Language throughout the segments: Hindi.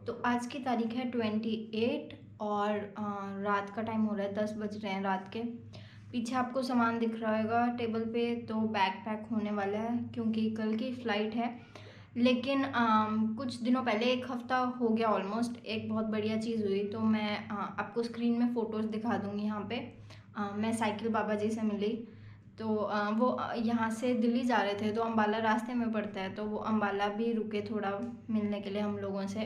तो आज की तारीख है 28 और रात का टाइम हो रहा है, 10 बज रहे हैं रात के। पीछे आपको सामान दिख रहा होगा टेबल पे, तो बैग पैक होने वाला है क्योंकि कल की फ़्लाइट है। लेकिन कुछ दिनों पहले, एक हफ़्ता हो गया ऑलमोस्ट, एक बहुत बढ़िया चीज़ हुई। तो मैं आपको स्क्रीन में फ़ोटोज़ दिखा दूँगी। यहाँ पे मैं साइकिल बाबा जी से मिली। तो वो यहाँ से दिल्ली जा रहे थे, तो अम्बाला रास्ते में पड़ता है, तो वो अम्बाला भी रुके थोड़ा मिलने के लिए हम लोगों से।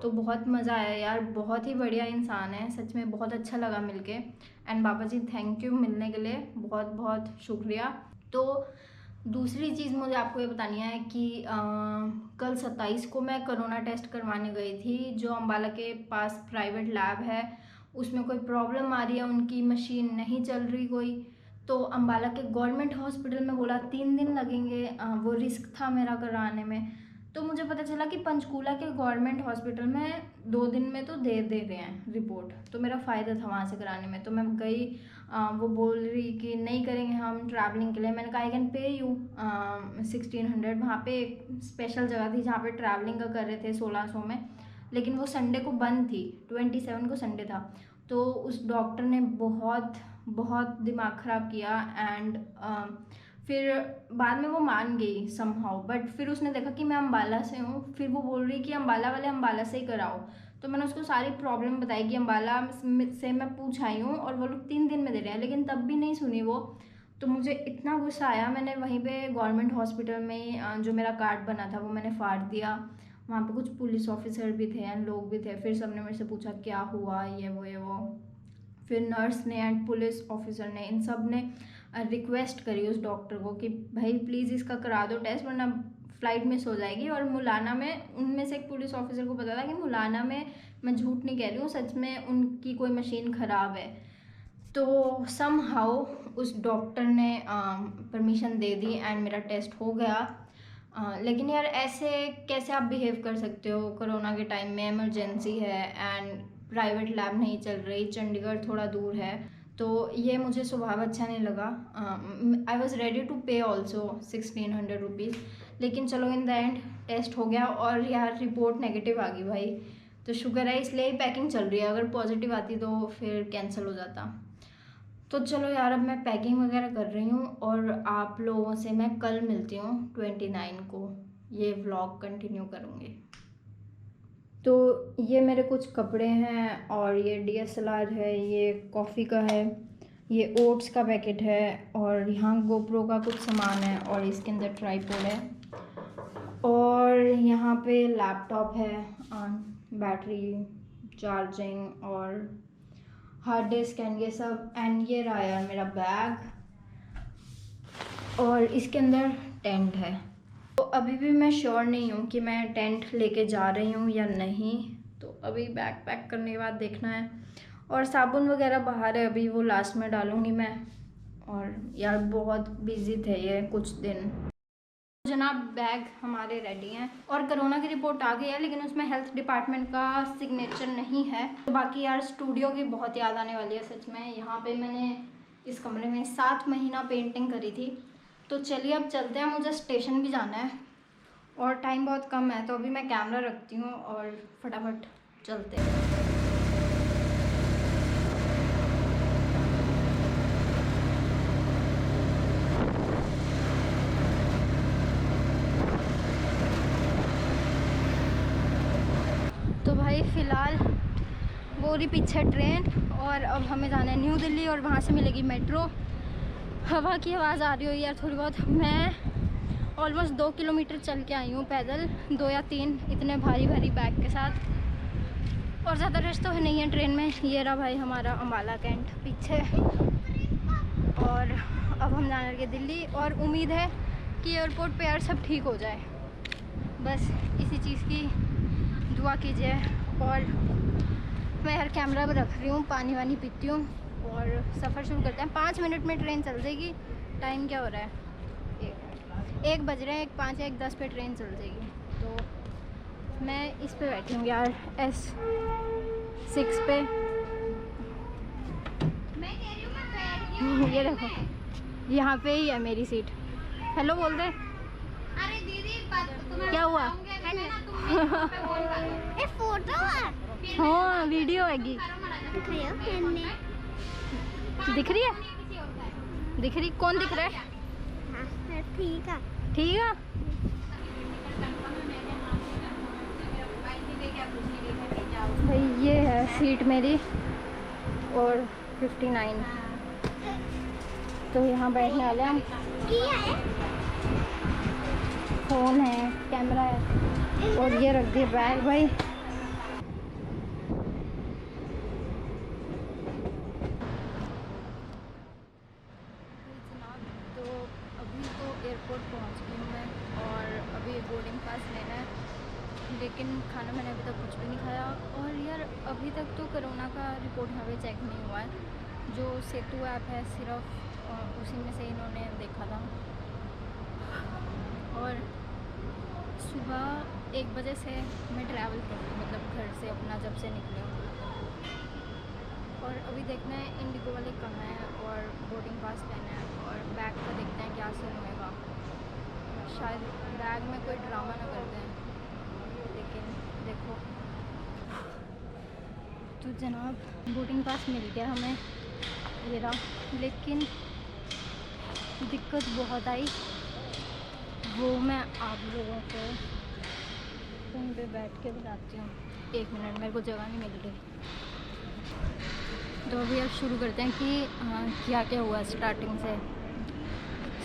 तो बहुत मज़ा आया यार, बहुत ही बढ़िया इंसान है, सच में बहुत अच्छा लगा मिलके। एंड बाबा जी थैंक यू मिलने के लिए, बहुत बहुत शुक्रिया। तो दूसरी चीज़ मुझे आपको ये बतानी है कि कल 27 को मैं कोरोना टेस्ट करवाने गई थी, जो अम्बाला के पास प्राइवेट लैब है। उसमें कोई प्रॉब्लम आ रही है, उनकी मशीन नहीं चल रही कोई। तो अम्बाला के गवर्नमेंट हॉस्पिटल में बोला 3 दिन लगेंगे, वो रिस्क था मेरा कराने में। तो मुझे पता चला कि पंचकूला के गवर्नमेंट हॉस्पिटल में 2 दिन में तो दे रहे हैं रिपोर्ट। तो मेरा फ़ायदा था वहाँ से कराने में। तो मैं गई, वो बोल रही कि नहीं करेंगे हम ट्रैवलिंग के लिए। मैंने कहा आई कैन पे यू 1600। वहाँ पे एक स्पेशल जगह थी जहाँ पे ट्रैवलिंग का कर रहे थे 1600 में, लेकिन वो संडे को बंद थी, 27 को संडे था। तो उस डॉक्टर ने बहुत बहुत दिमाग ख़राब किया। एंड फिर बाद में वो मान गई समहाउ, बट फिर उसने देखा कि मैं अम्बाला से हूँ। फिर वो बोल रही कि अम्बाला वाले अम्बाला से ही कराओ। तो मैंने उसको सारी प्रॉब्लम बताई कि अम्बाला से मैं पूछ आई हूँ और वो लोग 3 दिन में दे रहे हैं, लेकिन तब भी नहीं सुनी वो। तो मुझे इतना गुस्सा आया, मैंने वहीं पे गवर्नमेंट हॉस्पिटल में जो मेरा कार्ड बना था वो मैंने फाड़ दिया। वहाँ पे कुछ पुलिस ऑफिसर भी थे एंड लोग भी थे। फिर सबने मेरे से पूछा क्या हुआ, ये वो ये वो। फिर नर्स ने एंड पुलिस ऑफिसर ने, इन सब ने रिक्वेस्ट करी उस डॉक्टर को कि भाई प्लीज़ इसका करा दो टेस्ट, वरना फ़्लाइट मिस हो जाएगी। और मुलाना में, उनमें से एक पुलिस ऑफिसर को पता था कि मुलाना में, मैं झूठ नहीं कह रही हूँ, सच में उनकी कोई मशीन ख़राब है। तो सम हाउ उस डॉक्टर ने परमिशन दे दी एंड मेरा टेस्ट हो गया। लेकिन यार ऐसे कैसे आप बिहेव कर सकते हो, कोरोना के टाइम में इमरजेंसी है एंड प्राइवेट लैब नहीं चल रही, चंडीगढ़ थोड़ा दूर है। तो ये मुझे स्वभाव अच्छा नहीं लगा। आई वॉज़ रेडी टू पे ऑल्सो 1600 रुपीज़, लेकिन चलो इन द एंड टेस्ट हो गया। और यार रिपोर्ट नेगेटिव आ गई भाई, तो शुक्र है, इसलिए ही पैकिंग चल रही है। अगर पॉजिटिव आती तो फिर कैंसिल हो जाता। तो चलो यार, अब मैं पैकिंग वगैरह कर रही हूँ और आप लोगों से मैं कल मिलती हूँ 29 को, ये व्लॉग कंटिन्यू करूँगी। तो ये मेरे कुछ कपड़े हैं और ये DSLR है, ये कॉफ़ी का है, ये ओट्स का पैकेट है, और यहाँ गोप्रो का कुछ सामान है, और इसके अंदर ट्राईपोड है, और यहाँ पे लैपटॉप है, बैटरी, चार्जिंग और हार्ड डिस्क एंड ये सब। एंड ये रहा यार मेरा बैग, और इसके अंदर टेंट है। तो अभी भी मैं श्योर नहीं हूँ कि मैं टेंट लेके जा रही हूँ या नहीं, तो अभी बैग पैक करने के बाद देखना है। और साबुन वगैरह बाहर है, अभी वो लास्ट में डालूँगी मैं। और यार बहुत बिजी थे ये कुछ दिन। जनाब बैग हमारे रेडी हैं और कोरोना की रिपोर्ट आ गई है, लेकिन उसमें हेल्थ डिपार्टमेंट का सिग्नेचर नहीं है। तो बाकी यार स्टूडियो की बहुत याद आने वाली है सच में। यहाँ पे मैंने इस कमरे में 7 महीना पेंटिंग करी थी। तो चलिए अब चलते हैं, मुझे स्टेशन भी जाना है और टाइम बहुत कम है, तो अभी मैं कैमरा रखती हूँ और फटाफट चलते हैं। तो भाई फ़िलहाल वो रही पीछे ट्रेन, और अब हमें जाना है न्यू दिल्ली, और वहाँ से मिलेगी मेट्रो। हवा की आवाज़ आ रही हो यार थोड़ी बहुत। मैं ऑलमोस्ट 2 किलोमीटर चल के आई हूँ पैदल, 2 या 3, इतने भारी भारी बैग के साथ। और ज़्यादा रश तो नहीं है ट्रेन में। ये रहा भाई हमारा अम्बाला कैंट पीछे, और अब हम जाने लगे दिल्ली। और उम्मीद है कि एयरपोर्ट पे यार सब ठीक हो जाए, बस इसी चीज़ की दुआ कीजिए। और मैं यार कैमरा भी रख रही हूँ, पानी वानी पीती हूँ, और सफ़र शुरू करते हैं। 5 मिनट में ट्रेन चल जाएगी। टाइम क्या हो रहा है, 1 बज रहे हैं, 1:05 या 1:10 पे ट्रेन चल जाएगी। तो मैं इस पे बैठी हूँ यार, S6 पे। ये देखो, यहाँ पे ही है मेरी सीट। हेलो बोल दे। अरे दीदी, क्या हुआ? ये फोटो है। हाँ वीडियो हैगी। दिख रही है? दिख रही? कौन दिख रहा है? ठीक है। ठीक है। भाई ये है सीट मेरी और 59, तो यहाँ बैठने वाले हम। फ़ोन है, कैमरा है और ये रख दिए बैग भाई। जनाब तो अभी तो एयरपोर्ट पहुँच गई हूँ मैं और अभी बोर्डिंग पास लेना है, लेकिन खाना मैंने अभी तक कुछ भी नहीं खाया। और यार अभी तक तो कोरोना का रिपोर्ट यहाँ पे चेक नहीं हुआ है। जो सेतु ऐप है सिर्फ उसी में से इन्होंने देखा था। और सुबह 1 बजे से मैं ट्रैवल कर रही हूँ, मतलब घर से अपना जब से निकली हूँ। और अभी देखना है इंडिगो वाले कहाँ हैं और बोर्डिंग पास लेना है और बैग का देखते हैं क्या सीन होएगा। शायद बैग में कोई ड्रामा ना कर दें, लेकिन देखो। तो जनाब बोर्डिंग पास मिल गया हमें, ये रहा, लेकिन दिक्कत बहुत आई। वो मैं आप लोगों को कहीं पे बैठ के बताती हूँ। 1 मिनट, मेरे को जगह नहीं मिल रही। तो अभी अब शुरू करते हैं कि क्या क्या हुआ स्टार्टिंग से।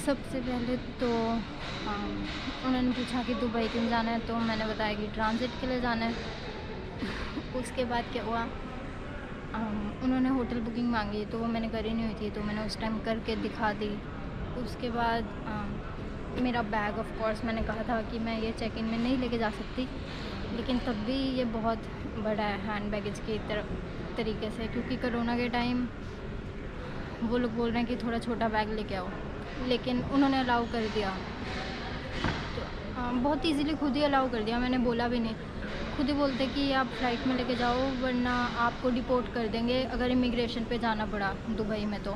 सबसे पहले तो उन्होंने पूछा कि दुबई क्यों जाना है, तो मैंने बताया कि ट्रांजिट के लिए जाना है। उसके बाद क्या हुआ, उन्होंने होटल बुकिंग मांगी तो वो मैंने करी नहीं हुई थी, तो मैंने उस टाइम करके दिखा दी। उसके बाद मेरा बैग ऑफ कोर्स मैंने कहा था कि मैं ये चेक इन में नहीं लेके जा सकती, लेकिन तब भी ये बहुत बड़ा है हैंड बैगेज की तरीके से, क्योंकि कोरोना के टाइम वो लोग बोल रहे हैं कि थोड़ा छोटा बैग लेके आओ, लेकिन उन्होंने अलाउ कर दिया। तो बहुत इजीली खुद ही अलाउ कर दिया, मैंने बोला भी नहीं। खुद ही बोलते कि आप फ़्लाइट में लेके जाओ वरना आपको डिपोर्ट कर देंगे अगर इमिग्रेशन पे जाना पड़ा दुबई में। तो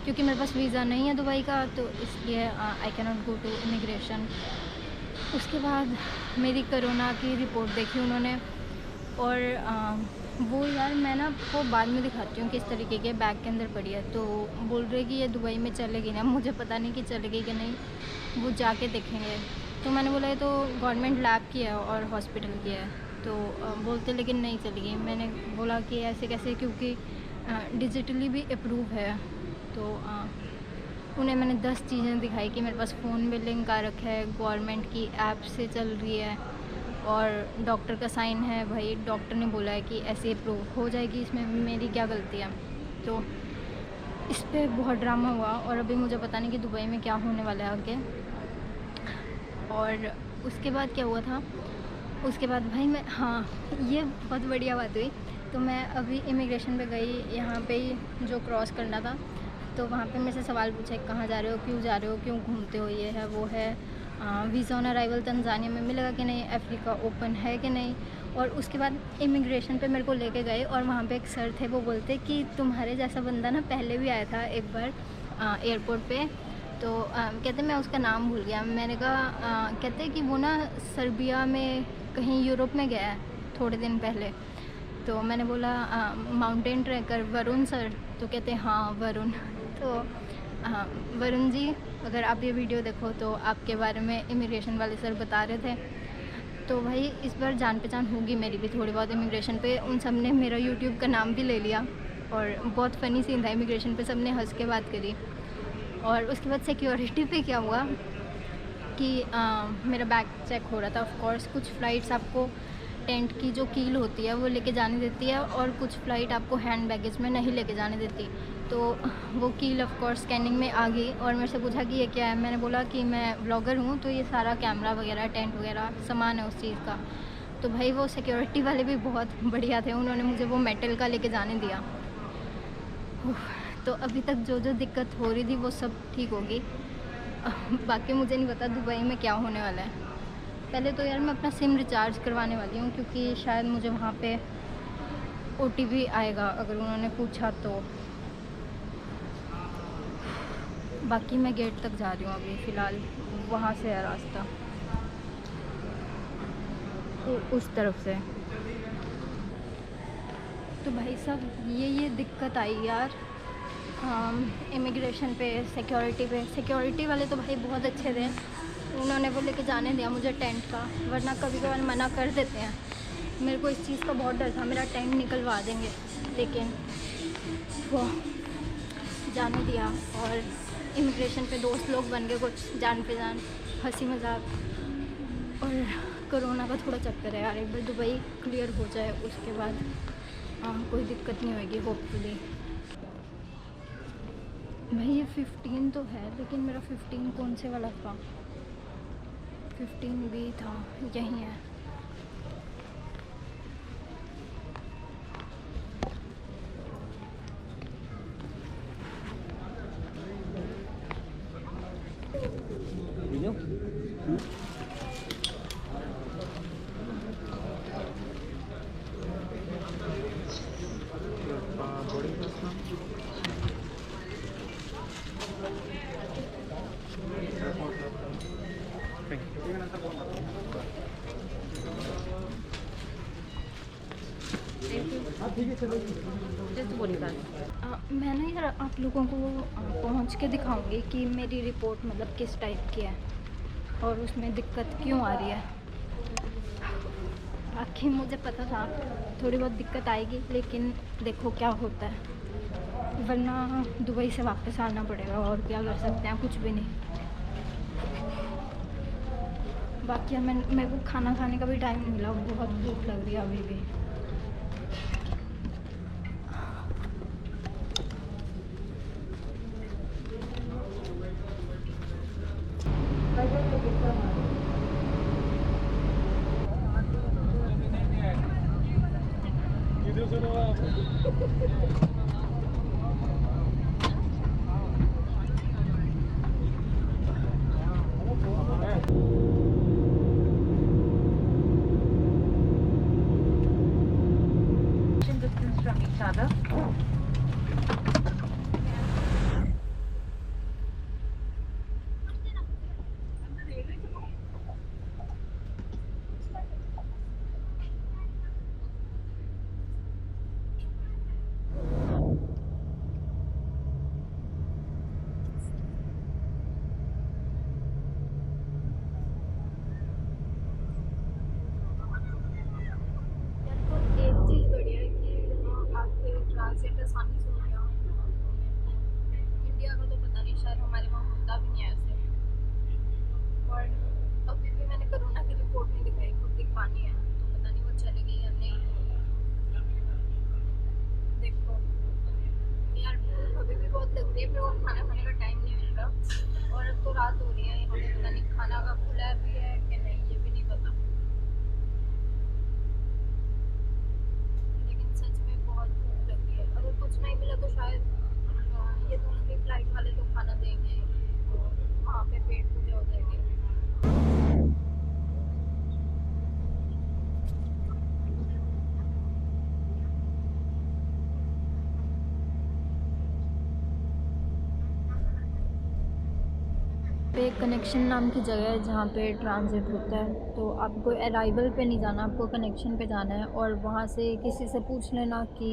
क्योंकि मेरे पास वीज़ा नहीं है दुबई का, तो इसलिए I can not go to immigration. उसके बाद मेरी कोरोना की रिपोर्ट देखी उन्होंने, और वो यार मैं ना आपको बाद में दिखाती हूँ किस तरीके के बैग के अंदर पड़ी है। तो बोल रहे कि ये दुबई में चलेगी ना, मुझे पता नहीं कि चलेगी कि नहीं, वो जाके देखेंगे। तो मैंने बोला ये तो गवर्नमेंट लैब की है और हॉस्पिटल की है, तो बोलते लेकिन नहीं चलेगी। मैंने बोला कि ऐसे कैसे, क्योंकि डिजिटली भी अप्रूव है। तो उन्हें मैंने 10 चीज़ें दिखाई कि मेरे पास फ़ोन में लिंक आ रखा है, गवर्नमेंट की ऐप से चल रही है और डॉक्टर का साइन है। भाई डॉक्टर ने बोला है कि ऐसे अप्रूव हो जाएगी, इसमें मेरी क्या गलती है। तो इस पर बहुत ड्रामा हुआ और अभी मुझे पता नहीं कि दुबई में क्या होने वाला है आगे। और उसके बाद क्या हुआ था, उसके बाद भाई मैं, हाँ ये बहुत बढ़िया बात हुई। तो मैं अभी इमिग्रेशन पे गई, यहाँ पे ही जो क्रॉस करना था, तो वहाँ पे मेरे से सवाल पूछे कहाँ जा रहे हो, क्यों जा रहे हो, क्यों घूमते हो, ये है वो है, वीज़ा ऑन अराइवल तंजानिया में मिलेगा कि नहीं, अफ्रीका ओपन है कि नहीं। और उसके बाद इमिग्रेशन पे मेरे को लेके गए और वहाँ पे एक सर थे, वो बोलते कि तुम्हारे जैसा बंदा ना पहले भी आया था एक बार एयरपोर्ट पे। तो कहते मैं उसका नाम भूल गया। मैंने कहा कहते कि वो ना सर्बिया में कहीं यूरोप में गया है थोड़े दिन पहले। तो मैंने बोला माउंटेन ट्रैकर वरुण सर, तो कहते हाँ वरुण। तो हाँ वरुण जी, अगर आप ये वीडियो देखो तो आपके बारे में इमिग्रेशन वाले सर बता रहे थे। तो भाई इस बार जान पहचान होगी मेरी भी थोड़ी बहुत इमिग्रेशन पे। उन सब ने मेरा यूट्यूब का नाम भी ले लिया और बहुत फ़नी सीन था इमिग्रेशन पे, सब ने हंस के बात करी। और उसके बाद सिक्योरिटी पे क्या हुआ कि मेरा बैग चेक हो रहा था। ऑफ कोर्स कुछ फ़्लाइट्स आपको टेंट की जो कील होती है वो लेके जाने देती है और कुछ फ़्लाइट आपको हैंड बैगेज में नहीं लेके जाने देती। तो वो कील ऑफ कोर्स स्कैनिंग में आ गई और मेरे से पूछा कि ये क्या है। मैंने बोला कि मैं व्लॉगर हूँ, तो ये सारा कैमरा वगैरह टेंट वगैरह सामान है उस चीज़ का। तो भाई वो सिक्योरिटी वाले भी बहुत बढ़िया थे, उन्होंने मुझे वो मेटल का लेके जाने दिया। तो अभी तक जो जो दिक्कत हो रही थी वो सब ठीक होगी। बाकी मुझे नहीं पता दुबई में क्या होने वाला है। पहले तो यार मैं अपना सिम रिचार्ज करवाने वाली हूँ, क्योंकि शायद मुझे वहाँ पे OTP आएगा अगर उन्होंने पूछा तो। बाकी मैं गेट तक जा रही हूँ अभी फ़िलहाल, वहाँ से है रास्ता। तो उस तरफ से। तो भाई साहब ये दिक्कत आई यार इमिग्रेशन पे, सिक्योरिटी वाले तो भाई बहुत अच्छे थे। उन्होंने वो लेके जाने दिया मुझे टेंट का, वरना कभी कभार मना कर देते हैं। मेरे को इस चीज़ का बहुत डर था, मेरा टेंट निकलवा देंगे, लेकिन वो जाने दिया। और इमिग्रेशन पे दोस्त लोग बन गए कुछ जान पहचान, हंसी मजाक। और कोरोना का थोड़ा चक्कर है यार, एक बार दुबई क्लियर हो जाए उसके बाद कोई दिक्कत नहीं होगी होपफुली। भाई ये 15 तो है, लेकिन मेरा 15 कौन से वाला था? 15 भी था, यही है। मैं ना यार आप लोगों को पहुंच के दिखाऊंगी कि मेरी रिपोर्ट मतलब किस टाइप की है और उसमें दिक्कत क्यों आ रही है। बाकी मुझे पता था थोड़ी बहुत दिक्कत आएगी, लेकिन देखो क्या होता है, वरना दुबई से वापस आना पड़ेगा और क्या कर सकते हैं, कुछ भी नहीं। बाकी मेरे को खाना खाने का भी टाइम नहीं मिला, बहुत भूख लग रही है अभी भी। From each other. ट्रांसलेट आसानी से हो गया। इंडिया का तो पता नहीं, शायद हमारे वहाँ होता भी नहीं है ऐसे। और अभी भी मैंने कोरोना की रिपोर्ट नहीं दिखाई, खुद दिखवानी है, तो पता नहीं वो चलेगी या नहीं। देखो यार अभी भी बहुत लग रही है, मेरे को खाना खाने का टाइम नहीं मिल रहा। और अब तो रात हो रही है, यहाँ पे पता नहीं खाना का खुला भी है कि नहीं, ये भी नहीं पता। लेकिन सच में बहुत भूख लगी है। अगर कुछ नहीं मिला तो शायद ये दूसरी फ्लाइट वाले तो खाना देंगे, तो वहाँ पे पेट पूजा हो जाएगी। पे कनेक्शन नाम की जगह है जहाँ पे ट्रांजिट होता है, तो आपको अराइवल पे नहीं जाना, आपको कनेक्शन पे जाना है। और वहाँ से किसी से पूछ लेना कि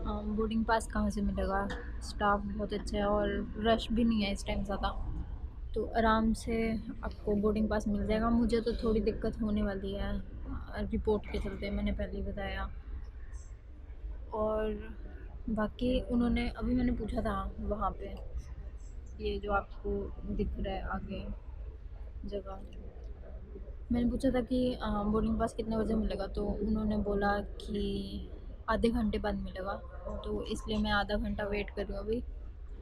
बोर्डिंग पास कहाँ से मिलेगा। स्टाफ बहुत अच्छा है और रश भी नहीं है इस टाइम ज़्यादा, तो आराम से आपको बोर्डिंग पास मिल जाएगा। मुझे तो थोड़ी दिक्कत होने वाली है रिपोर्ट के चलते, मैंने पहले ही बताया। और बाकी उन्होंने अभी मैंने पूछा था वहाँ पे, ये जो आपको दिख रहा है आगे जगह, मैंने पूछा था कि बोर्डिंग पास कितने बजे मिलेगा, तो उन्होंने बोला कि आधे घंटे बाद मिलेगा। तो इसलिए मैं आधा घंटा वेट कर रही हूँ अभी।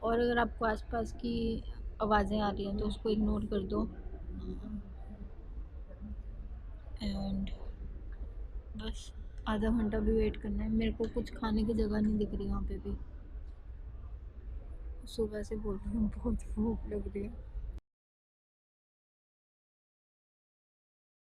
और अगर आपको आसपास की आवाज़ें आ रही हैं तो उसको इग्नोर कर दो। एंड बस आधा घंटा भी वेट करना है। मेरे को कुछ खाने की जगह नहीं दिख रही यहाँ पे भी, सुबह से बोल रही हूँ बहुत भूख लग रही है।